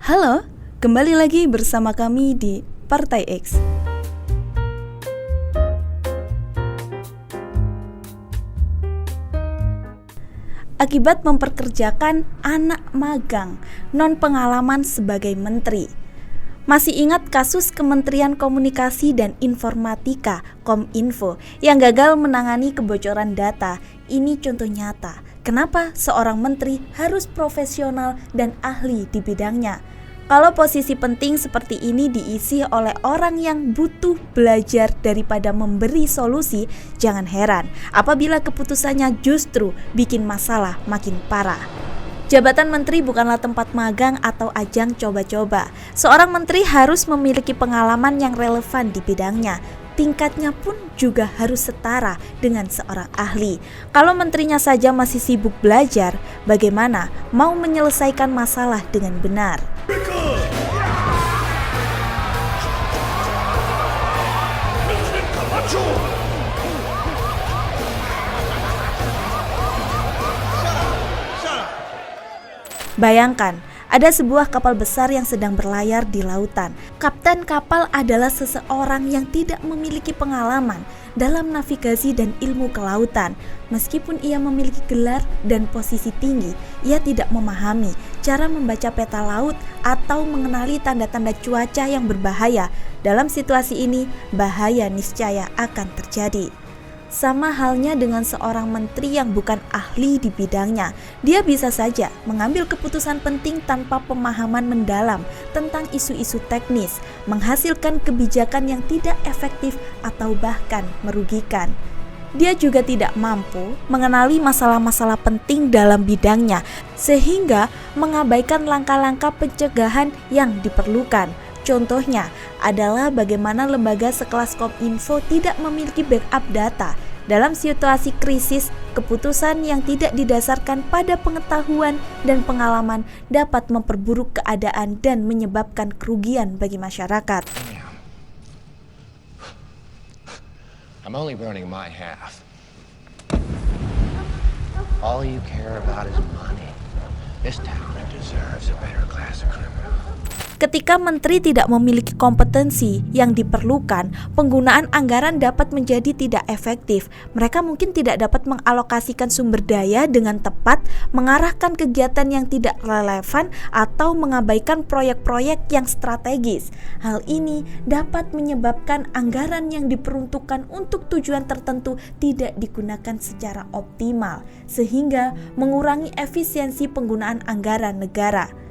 Halo, kembali lagi bersama kami di Partai X. Akibat memperkerjakan anak magang non-pengalaman sebagai menteri. Masih ingat kasus Kementerian Komunikasi dan Informatika Kominfo yang gagal menangani kebocoran data? Ini contoh nyata kenapa seorang menteri harus profesional dan ahli di bidangnya. Kalau posisi penting seperti ini diisi oleh orang yang butuh belajar daripada memberi solusi, jangan heran apabila keputusannya justru bikin masalah makin parah. Jabatan menteri bukanlah tempat magang atau ajang coba-coba. Seorang menteri harus memiliki pengalaman yang relevan di bidangnya. Tingkatnya pun juga harus setara dengan seorang ahli. Kalau menterinya saja masih sibuk belajar, bagaimana mau menyelesaikan masalah dengan benar? Bayangkan, ada sebuah kapal besar yang sedang berlayar di lautan. Kapten kapal adalah seseorang yang tidak memiliki pengalaman dalam navigasi dan ilmu kelautan. Meskipun ia memiliki gelar dan posisi tinggi, ia tidak memahami cara membaca peta laut atau mengenali tanda-tanda cuaca yang berbahaya. Dalam situasi ini, bahaya niscaya akan terjadi. Sama halnya dengan seorang menteri yang bukan ahli di bidangnya. Dia bisa saja mengambil keputusan penting tanpa pemahaman mendalam tentang isu-isu teknis, menghasilkan kebijakan yang tidak efektif atau bahkan merugikan. Dia juga tidak mampu mengenali masalah-masalah penting dalam bidangnya, sehingga mengabaikan langkah-langkah pencegahan yang diperlukan. Contohnya adalah bagaimana lembaga sekelas Kominfo tidak memiliki backup data. Dalam situasi krisis, keputusan yang tidak didasarkan pada pengetahuan dan pengalaman dapat memperburuk keadaan dan menyebabkan kerugian bagi masyarakat. I'm only burning my half. All you care about is money. This town deserves a better class of criminal. Ketika menteri tidak memiliki kompetensi yang diperlukan, penggunaan anggaran dapat menjadi tidak efektif. Mereka mungkin tidak dapat mengalokasikan sumber daya dengan tepat, mengarahkan kegiatan yang tidak relevan, atau mengabaikan proyek-proyek yang strategis. Hal ini dapat menyebabkan anggaran yang diperuntukkan untuk tujuan tertentu tidak digunakan secara optimal, sehingga mengurangi efisiensi penggunaan anggaran negara.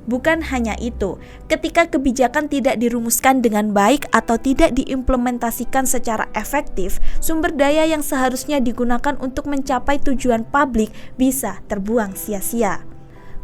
Bukan hanya itu, ketika kebijakan tidak dirumuskan dengan baik atau tidak diimplementasikan secara efektif, sumber daya yang seharusnya digunakan untuk mencapai tujuan publik bisa terbuang sia-sia.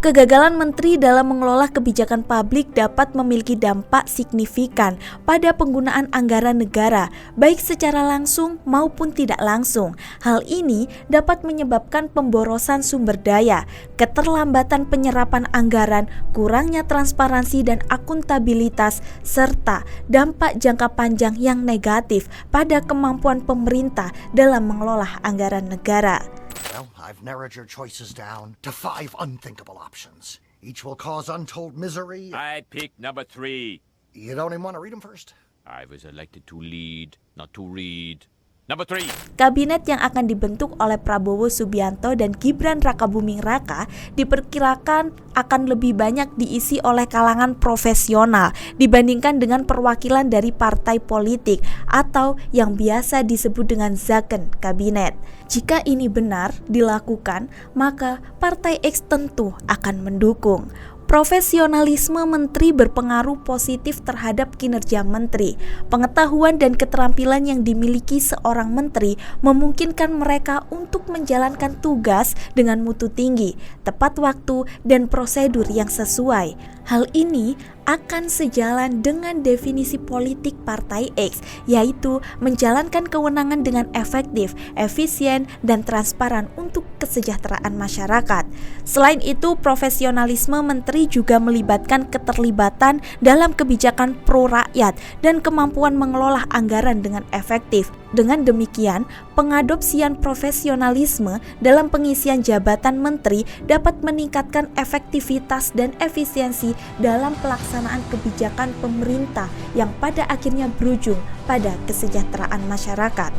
Kegagalan menteri dalam mengelola kebijakan publik dapat memiliki dampak signifikan pada penggunaan anggaran negara, baik secara langsung maupun tidak langsung. Hal ini dapat menyebabkan pemborosan sumber daya, keterlambatan penyerapan anggaran, kurangnya transparansi dan akuntabilitas, serta dampak jangka panjang yang negatif pada kemampuan pemerintah dalam mengelola anggaran negara. Well, I've narrowed your choices down to 5 unthinkable options. Each will cause untold misery. I picked number 3. You don't even want to read them first? I was elected to lead, not to read. Number 3. Kabinet yang akan dibentuk oleh Prabowo Subianto dan Gibran Rakabuming Raka diperkirakan akan lebih banyak diisi oleh kalangan profesional dibandingkan dengan perwakilan dari partai politik atau yang biasa disebut dengan Zaken Kabinet. Jika ini benar dilakukan, maka Partai X tentu akan mendukung. Profesionalisme menteri berpengaruh positif terhadap kinerja menteri. Pengetahuan dan keterampilan yang dimiliki seorang menteri memungkinkan mereka untuk menjalankan tugas dengan mutu tinggi, tepat waktu, dan prosedur yang sesuai. Hal ini akan sejalan dengan definisi politik Partai X, yaitu menjalankan kewenangan dengan efektif, efisien, dan transparan untuk kesejahteraan masyarakat. Selain itu, profesionalisme menteri juga melibatkan keterlibatan dalam kebijakan pro rakyat dan kemampuan mengelola anggaran dengan efektif. Dengan demikian, pengadopsian profesionalisme dalam pengisian jabatan menteri dapat meningkatkan efektivitas dan efisiensi dalam pelaksanaan kebijakan pemerintah yang pada akhirnya berujung pada kesejahteraan masyarakat.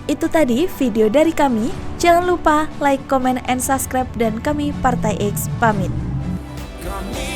Itu tadi video dari kami. Jangan lupa like, comment, and subscribe, dan kami Partai X pamit. Kami